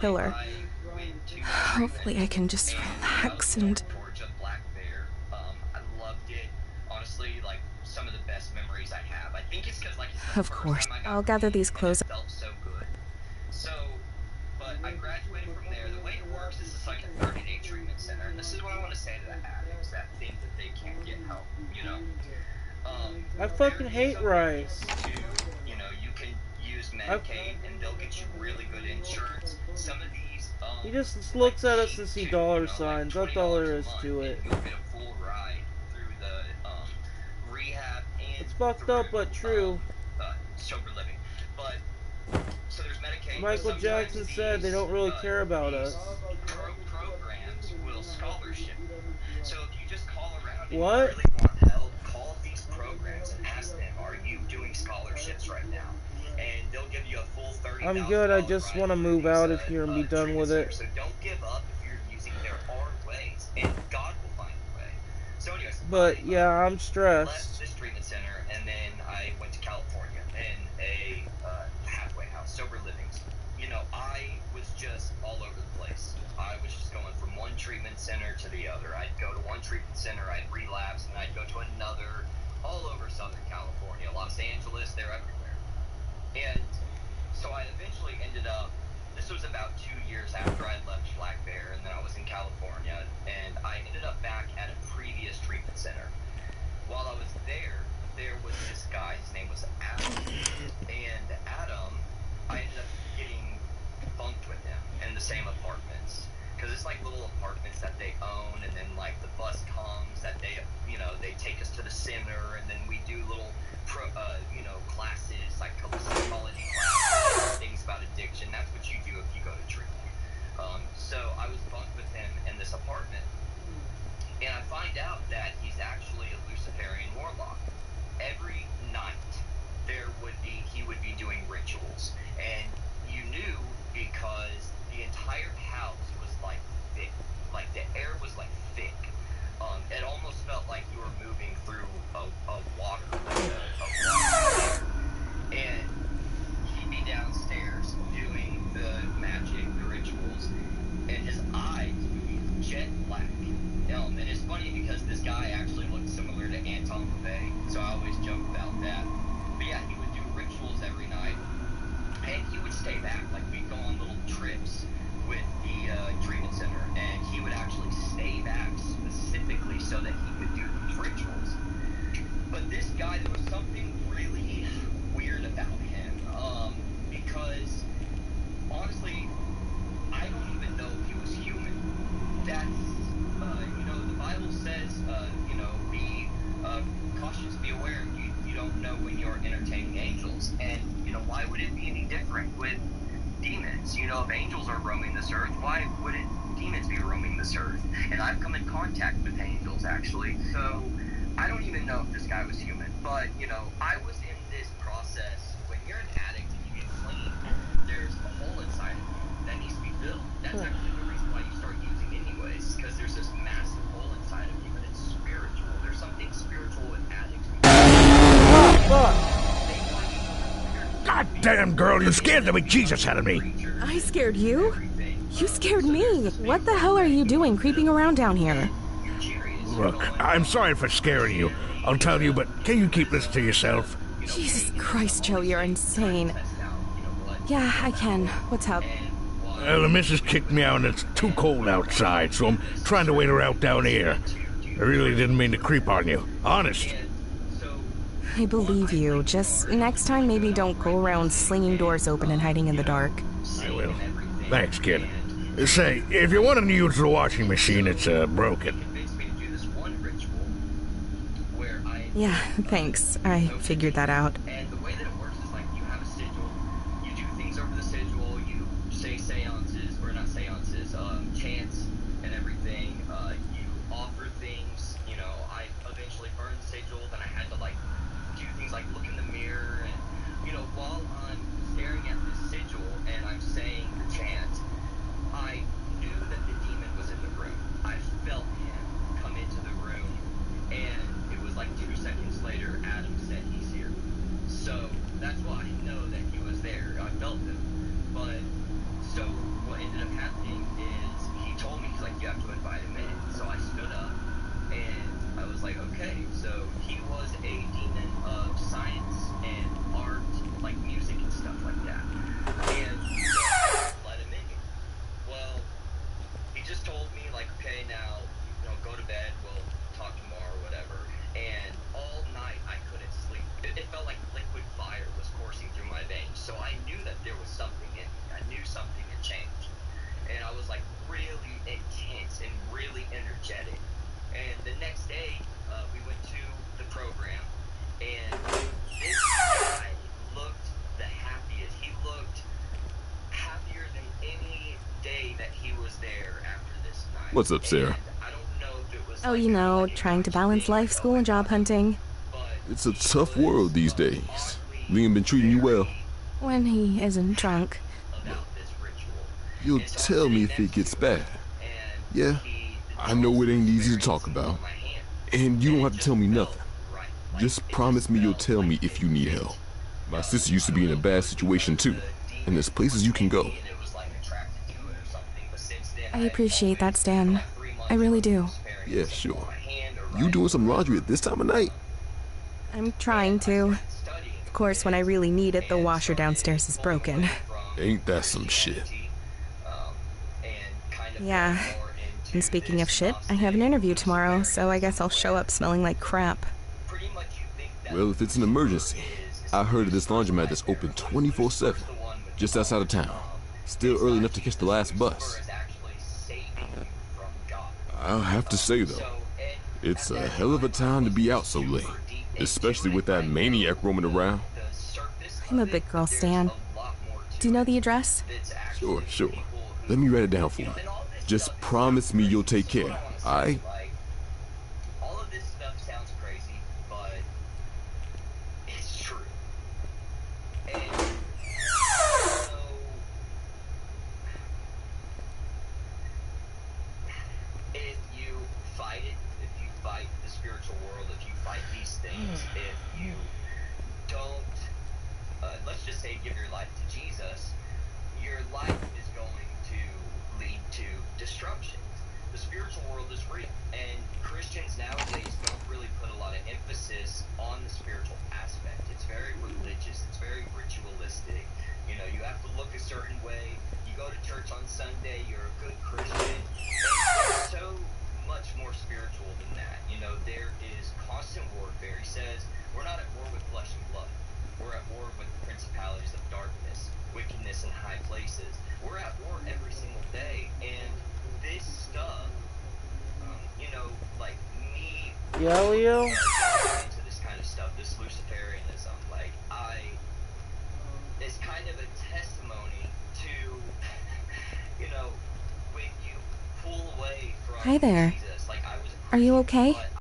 killer. Hopefully I can just relax and... Georgia Black Bear. I loved it. Honestly, like some of the best memories I have. I think it's because like it's the Of first course. time I got I'll gather these and it clothes. felt so good. So, but I graduated from there. The way it works is it's like a 30-day treatment center, and this is what I want to say to the addicts that think that they can't get help. You know, I fucking hate Rice. You can use Medicaid, and they'll get you really good insurance. Some of these, He just looks at us and sees dollar signs. That's all there is to it. you'll get a full ride through the rehab and It's fucked up, but true. sober living. But so there's Medicaid. Michael Jackson said they don't really care about us. Programs will scholarship. So if you just call around and What? you really want help, call these programs and ask them, are you doing scholarships right now? And they'll give you a full $30,000. I'm good. I just want to move out of here and be done with it. So don't give up if you're using. There are ways, and God will find a way. So anyways, But yeah, I'm left stressed. this treatment center, and then I went to California in a halfway house, sober living. I was just all over the place. I was just going from one treatment center to the other. I'd go to one treatment center, I'd relapse, and I'd go to another, all over Southern California, Los Angeles, they're everywhere. And so I eventually ended up, this was about 2 years after I left Black Bear, and then I was in California, and I ended up back at a previous treatment center. While I was there was this guy, his name was Adam, and Adam, I ended up getting bunked with him in the same apartments, because it's like little apartments that they own, and then like the bus comes that they take us to the center, and then we do little classes, like psychology classes, things about addiction. That's what you do if you go to treatment. So I was bunked with him in this apartment, and I find out that he's actually a Luciferian warlock. Every night he would be doing rituals, and you knew because the entire house was like thick, like the air was like thick. It almost felt like you were moving through a water, like a water. And he'd be downstairs doing the magic, the rituals, and his eyes would be jet black. And it's funny because this guy actually looked similar to Anton LaVey, so I always joke about that. But yeah, he would do rituals every night, and he would stay back. Like, we'd go on little trips with the treatment center, and he would actually stay back specifically so that he could do these rituals. But this guy, there was something really weird about him, because honestly, I don't even know if he was human. That's, the Bible says, be cautious, be aware. You don't know when you're entertaining angels. And, why would it be any different with demons? If angels are roaming this earth, why wouldn't demons be roaming this earth? And I've come in contact with angels, actually. So I don't even know if this guy was human. But, I was in this process. When you're an addict and you get clean, there's a hole inside of you that needs to be filled. That's actually the reason why you start using anyways, because there's this massive hole inside of you, and it's spiritual. There's something spiritual with addicts. God damn, girl, you scared the bejesus out of me. I scared you? You scared me. What the hell are you doing creeping around down here? Look, I'm sorry for scaring you. I'll tell you, but can you keep this to yourself? Jesus Christ, Joe, you're insane. Yeah, I can. What's up? The missus kicked me out and it's too cold outside, so I'm trying to wait her out down here. I really didn't mean to creep on you. Honest. I believe you. Just next time, maybe don't go around slinging doors open and hiding in the dark. I will. Thanks, kid. Say, if you want to use the washing machine, it's broken. Yeah, thanks. I figured that out. And the way that it works is like you have a sigil, you do things over the sigil, you say seances, or not seances, chants and everything, you offer things, I eventually burned the sigil, then I had to do things like look in the mirror, and while I'm staring at this sigil and I'm saying the chant, I knew that the demon was in the room. I felt him come into the room, and it was like 2 seconds later, Adam said he's here. So that's why I know that he was there. I felt him. But so what ended there after this night. What's up, Sarah? And I don't know if it was Oh, like you know, like trying to a balance thing, life, school, and job hunting. but It's a tough world these days. Liam been treating you well? When he isn't drunk. about this ritual. You'll And so I'm tell me sitting if it next gets to him, bad. and Yeah, I know it ain't easy to talk about. And you don't have to tell me nothing. Just promise me you'll tell me if you need help. My sister used to be in a bad situation too, and there's places you can go. I appreciate that, Stan. I really do. Yeah, sure. You doing some laundry at this time of night? I'm trying to. Of course, when I really need it, the washer downstairs is broken. Ain't that some shit? Yeah. And speaking of shit, I have an interview tomorrow, so I guess I'll show up smelling like crap. Well, if it's an emergency, I heard of this laundromat that's open 24/7, just outside of town. Still early enough to catch the last bus. I'll have to say though, it's a hell of a time to be out so late, especially with that maniac roaming around. I'm a big girl, Stan. Do you know the address? Sure. Let me write it down for you. Just promise me you'll take care, alright? All of this stuff sounds crazy, but it's true. And so if you fight it, if you fight the spiritual world, if you fight these things, if you don't, let's just say give your life to Jesus, your life is going to lead to destruction. The spiritual world is real, and Christians nowadays don't really put a lot of emphasis on the spiritual aspect. It's very religious, it's very ritualistic. You know, you have to look a certain way. You go to church on Sunday, you're a good Christian. It's so much more spiritual than that. You know, there is constant warfare. He says, we're not at war with flesh and blood. We're at war with principalities of darkness, wickedness in high places. We're at war every single day, and this stuff, you know, like me, Yeah, Leo? into this kind of stuff, this Luciferianism, like it's kind of a testimony to, you know, when you pull away from Hi there. Jesus. Like I was a Are you Christian, okay? but